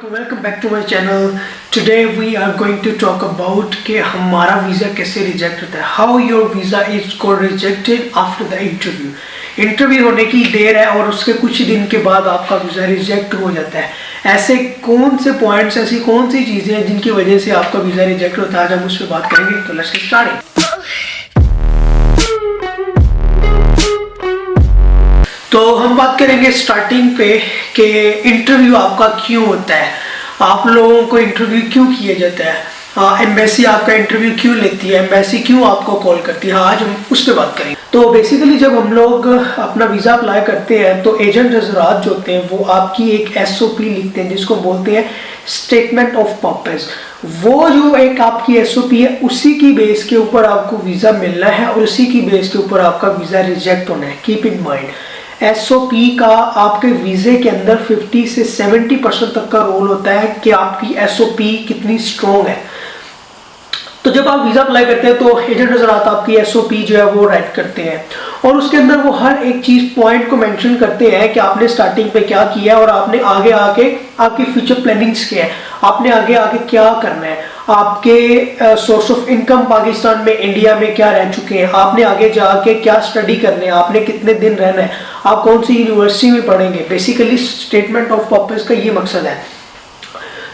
Welcome back to my channel. Today we are going to talk about कि हमारा visa कैसे reject होता है, how your visa is got rejected after the interview. Interview होने की देर है और उसके कुछ दिन के बाद आपका वीज़ा रिजेक्ट हो जाता है। ऐसे कौन से पॉइंट्स, ऐसी कौन सी चीज़ें हैं जिनकी वजह से आपका वीज़ा रिजेक्ट होता है, आज हम उस पर बात करेंगे। तो लेट्स गेट स्टार्टेड। तो हम बात करेंगे स्टार्टिंग पे कि इंटरव्यू आपका क्यों होता है, आप लोगों को इंटरव्यू क्यों किया जाता है, एम्बेसी आपका इंटरव्यू क्यों लेती है, एम्बेसी क्यों आपको कॉल करती है। आज हम उस पर बात करेंगे। तो बेसिकली जब हम लोग अपना वीज़ा अप्लाई करते हैं तो एजेंट हजरात जो होते हैं वो आपकी एक SOP लिखते हैं जिसको बोलते हैं स्टेटमेंट ऑफ पर्पस। वो जो एक आपकी SOP है उसी की बेस के ऊपर आपको वीज़ा मिलना है और उसी की बेस के ऊपर आपका वीज़ा रिजेक्ट होना है। कीप इन माइंड, SOP का आपके वीज़े के अंदर 50 से 70% तक का रोल होता है कि आपकी SOP कितनी स्ट्रॉन्ग है। तो जब आप वीज़ा अप्लाई करते हैं तो एजेंट हजरात आपकी SOP जो है वो राइट करते हैं और उसके अंदर वो हर एक चीज़ पॉइंट को मेंशन करते हैं कि आपने स्टार्टिंग पे क्या किया है और आपने आगे आके आपकी फ्यूचर प्लानिंग्स क्या है, आपने आगे आके क्या करना है, आपके सोर्स ऑफ इनकम पाकिस्तान में, इंडिया में क्या रह चुके हैं, आपने आगे जाके क्या स्टडी करना है, आपने कितने दिन रहना है, आप कौन सी यूनिवर्सिटी में पढ़ेंगे। बेसिकली स्टेटमेंट ऑफ पर्पस का ये मकसद है।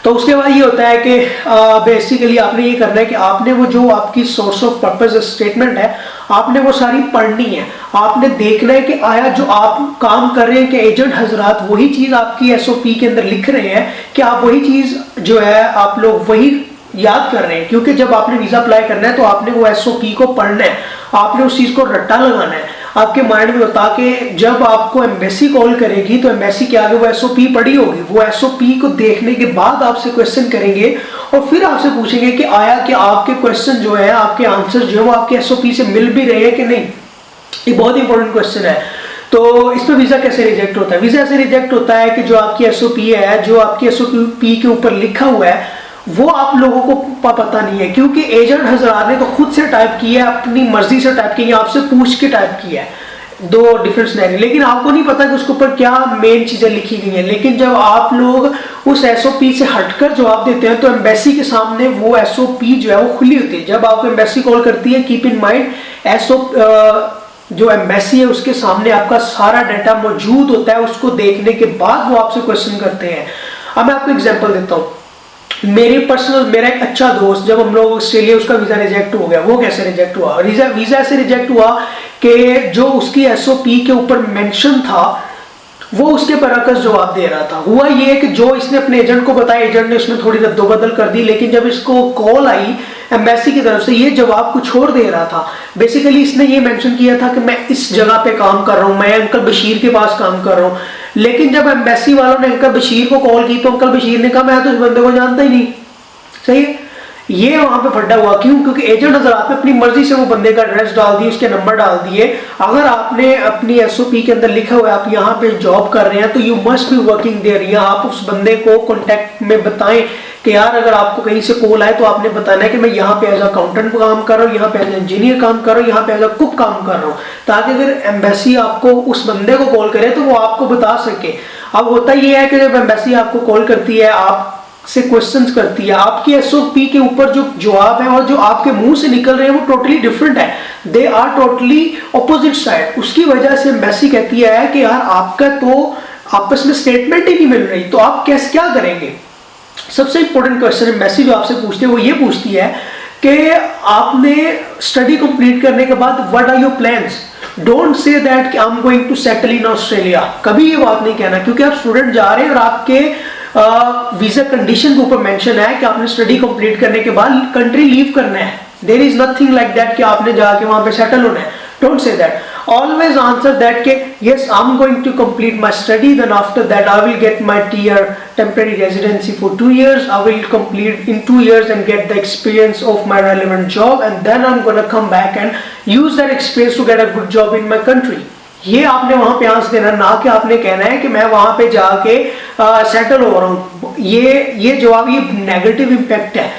तो उसके बाद ये होता है कि बेसिकली आपने ये करना है कि आपने वो जो आपकी सोर्स ऑफ पर्पस स्टेटमेंट है आपने वो सारी पढ़नी है। आपने देखना है कि आया जो आप काम कर रहे हैं कि एजेंट हजरात वही चीज़ आपकी SOP के अंदर लिख रहे हैं कि आप वही चीज़ जो है आप लोग वही याद कर रहे हैं। क्योंकि जब आपने वीज़ा अप्लाई करना है तो आपने वो SOP को पढ़ना है, आपने उस चीज़ को रट्टा लगाना है आपके माइंड में होता कि जब आपको एम्बेसी कॉल करेगी तो एम्बेसी के आगे वो SOP पड़ी होगी। वो SOP को देखने के बाद आपसे क्वेश्चन करेंगे और फिर आपसे पूछेंगे कि आया कि आपके क्वेश्चन जो है, आपके आंसर जो है वो आपके SOP से मिल भी रहे हैं कि नहीं। ये बहुत इंपॉर्टेंट क्वेश्चन है। तो इसमें वीज़ा कैसे रिजेक्ट होता है? वीज़ा ऐसे रिजेक्ट होता है कि जो आपकी SOP है, जो आपकी SOP के ऊपर लिखा हुआ है वो आप लोगों को पता नहीं है, क्योंकि एजेंट हजरात ने तो खुद से टाइप किया है, अपनी मर्जी से टाइप किया, आपसे पूछ के टाइप किया है। दो डिफरेंट सिनेरियो, लेकिन आपको नहीं पता कि उसके ऊपर क्या मेन चीजें लिखी गई हैं। लेकिन जब आप लोग उस SOP से हटकर जवाब देते हैं तो एम्बेसी के सामने वो SOP जो है वो खुली होती है। जब आपको एम्बेसी कॉल करती है, कीप इन माइंड जो एम्बेसी है उसके सामने आपका सारा डाटा मौजूद होता है। उसको देखने के बाद वो आपसे क्वेश्चन करते हैं। अब मैं आपको एग्जाम्पल देता हूँ। मेरा एक अच्छा दोस्त, जब हम लोग ऑस्ट्रेलिया, उसका वीज़ा रिजेक्ट हो गया। वो कैसे रिजेक्ट हुआ? वीज़ा ऐसे रिजेक्ट हुआ कि जो उसकी SOP के ऊपर मेंशन था वो उसके बरअक्स जवाब दे रहा था। हुआ ये कि जो इसने अपने एजेंट को बताया, एजेंट ने उसमें थोड़ी रद्दोबदल कर दी, लेकिन जब इसको कॉल आई एम्बेसी की तरफ से ये जवाब कुछ और दे रहा था। बेसिकली इसने ये मेंशन किया था कि मैं इस जगह पे काम कर रहा हूँ, मैं अंकल बशीर के पास काम कर रहा हूँ। लेकिन जब एम्बेसी वालों ने अंकल बशीर को कॉल की तो अंकल बशीर ने कहा मैं तो इस बंदे को जानता ही नहीं। सही है, ये वहां पे फड्डा हुआ। क्यों? क्योंकि एजेंट हजरात ने अपनी मर्जी से वो बंदे का एड्रेस डाल दिए, उसके नंबर डाल दिए। अगर आपने अपनी SOP के अंदर लिखा हुआ है आप यहाँ पे जॉब कर रहे हैं तो you must be working there. या आप उस बंदे को कॉन्टेक्ट में बताएं कि यार अगर आपको कहीं से कॉल आए तो आपने बताना है कि मैं यहाँ पे एज अकाउंटेंट काम कर रहा हूँ, यहाँ पे एज इंजीनियर काम कर रहा हूँ, यहाँ पे एज अ कुक काम कर रहा हूँ, ताकि अगर एम्बेसी आपको उस बंदे को कॉल करे तो वो आपको बता सके। अब होता ये है कि जब एम्बेसी आपको कॉल करती है, आप से क्वेश्चंस करती है, आपकी SOP के ऊपर जो जवाब है और जो आपके मुंह से निकल रहे हैं वो टोटली डिफरेंट है। They are totally opposite side. उसकी वजह से एम्बेसी कहती है कि यार आपका तो आपस में स्टेटमेंट ही नहीं मिल रही, तो आप कैसे क्या करेंगे। सबसे इंपॉर्टेंट क्वेश्चन एम्बेसी जो आपसे पूछती है वो ये पूछती है कि आपने स्टडी कंप्लीट करने के बाद what are your plans. Don't say that कि I am going to settle in Australia. कभी ये बात नहीं कहना, क्योंकि आप स्टूडेंट जा रहे हैं और आपके वीजा कंडीशन के ऊपर मेंशन है कि आपने स्टडी कंप्लीट करने के बाद कंट्री लीव करना है। There is nothing like that कि आपने जाके वहां पे सेटल होना है। Don't say that. Always answer that कि yes I'm going to complete my study, then after that I will get my TR temporary residency for 2 years. I will complete in 2 years and get the experience of my relevant job, and then I'm gonna come back and use that experience to get a good job in my country. ये आपने वहां पे answer देना, ना कि आपने कहना है कि मैं वहां पे जाके सेटल हो रहा हूँ। ये जवाब, ये नेगेटिव इम्पैक्ट है।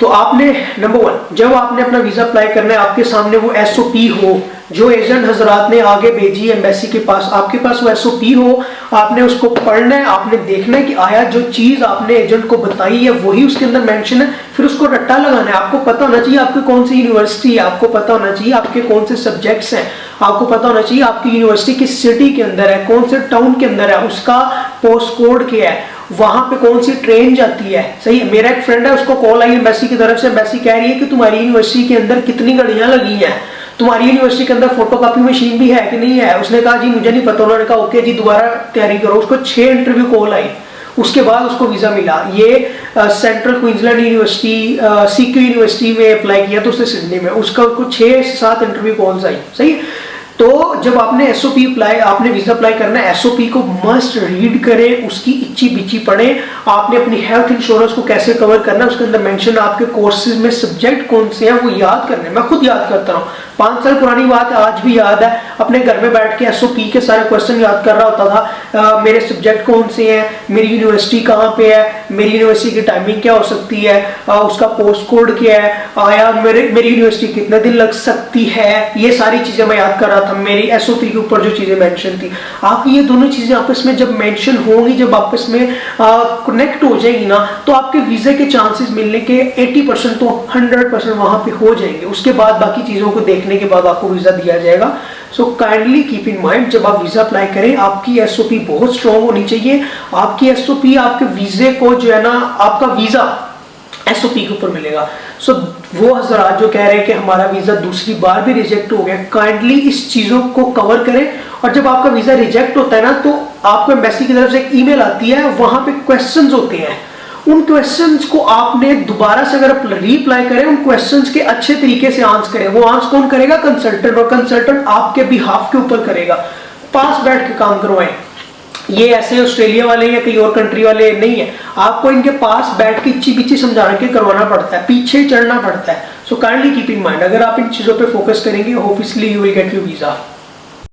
तो आपने नंबर 1, जब आपने अपना वीजा अप्लाई करना है, आपके सामने वो एसओपी हो जो एजेंट हजरात ने आगे भेजी एम्बेसी के पास, आपके पास वो एसओपी हो, आपने उसको पढ़ना है, आपने देखना है कि आया जो चीज आपने एजेंट को बताई है वही उसके अंदर मेंशन है, फिर उसको रट्टा लगाना है। आपको पता होना चाहिए आपकी कौन सी यूनिवर्सिटी है, आपको पता होना चाहिए आपके कौन से सब्जेक्ट्स हैं, आपको पता होना चाहिए आपकी यूनिवर्सिटी किस सिटी के अंदर है, कौन से टाउन के अंदर है, उसका पोस्ट कोड क्या है, वहां पे कौन सी ट्रेन जाती है। सही है, मेरा एक फ्रेंड है, उसको कॉल आई एम्बेसी की तरफ से, एम्बेसी कह रही है कि तुम्हारी यूनिवर्सिटी के अंदर कितनी गाड़ियां लगी हैं, तुम्हारी यूनिवर्सिटी के अंदर फोटोकॉपी मशीन भी है कि नहीं है। उसने कहा जी मुझे नहीं पता। उन्होंने कहा ओके जी दोबारा तैयारी करो। उसको 6 इंटरव्यू कॉल आई, उसके बाद उसको वीजा मिला। ये central Queensland university CQ university में अप्लाई किया तो उसने सिडनी में, उसका उसको 6 से 7 इंटरव्यू कॉल्स आई। सही है, तो जब आपने एसओपी अप्लाई, आपने वीजा अप्लाई करना है, एसओपी को मस्ट रीड करें, उसकी इच्ची बिच्ची पढ़ें। आपने अपनी हेल्थ इंश्योरेंस को कैसे कवर करना है, उसके अंदर मेंशन आपके कोर्सेज में सब्जेक्ट कौन से हैं वो याद करने। मैं खुद याद करता हूँ, 5 साल पुरानी बात है, आज भी याद है। अपने घर में बैठ के एसओपी के सारे क्वेश्चन याद कर रहा होता था। मेरे सब्जेक्ट कौन से हैं, मेरी यूनिवर्सिटी कहाँ पे है, मेरी यूनिवर्सिटी की टाइमिंग क्या हो सकती है, उसका पोस्ट कोड क्या है, आया मेरी यूनिवर्सिटी कितने दिन लग सकती है, ये सारी चीजें मैं याद कर रहा था। मेरी एसओपी के ऊपर जो चीजें मेंशन थी, आपकी ये दोनों चीजें आपस में जब मेंशन होंगी, जब आपस में कनेक्ट हो जाएगी ना, तो आपके वीजे के चांसेस मिलने के 80% तो 100% वहां पे हो जाएंगे। उसके बाद बाकी चीजों को देखने के बाद आपको वीजा दिया जाएगा। So kindly keep in mind, जब आप वीजा अप्लाई करें आपकी एसओपी बहुत स्ट्रांग होनी चाहिए। आपकी एसओपी आपके वीजे को जो है ना, आपका वीजा एसओपी के ऊपर मिलेगा। सो वो हजरात जो कह रहे हैं कि हमारा वीजा दूसरी बार भी रिजेक्ट हो गया, काइंडली इस चीजों को कवर करें। और जब आपका वीजा रिजेक्ट होता है ना, तो आपको एम्बेसी की तरफ से एक ईमेल आती है, वहां पे क्वेश्चंस होते हैं। उन क्वेश्चंस को आपने दोबारा से अगर रीअप्लाई करें, उन क्वेश्चंस के अच्छे तरीके से आंसर करें। वो आंसर कौन करेगा? कंसल्टेंट, और कंसल्टेंट आपके बिहाफ के ऊपर करेगा। पास बैठ के काम करवाएं। ये ऐसे ऑस्ट्रेलिया वाले या कई और कंट्री वाले नहीं है, आपको इनके पास बैठ के इच्ची बिच्ची समझा के करवाना पड़ता है, पीछे चढ़ना पड़ता है। So kindly keep in mind, अगर आप इन चीजों पे फोकस करेंगे, hopefully you will get your visa.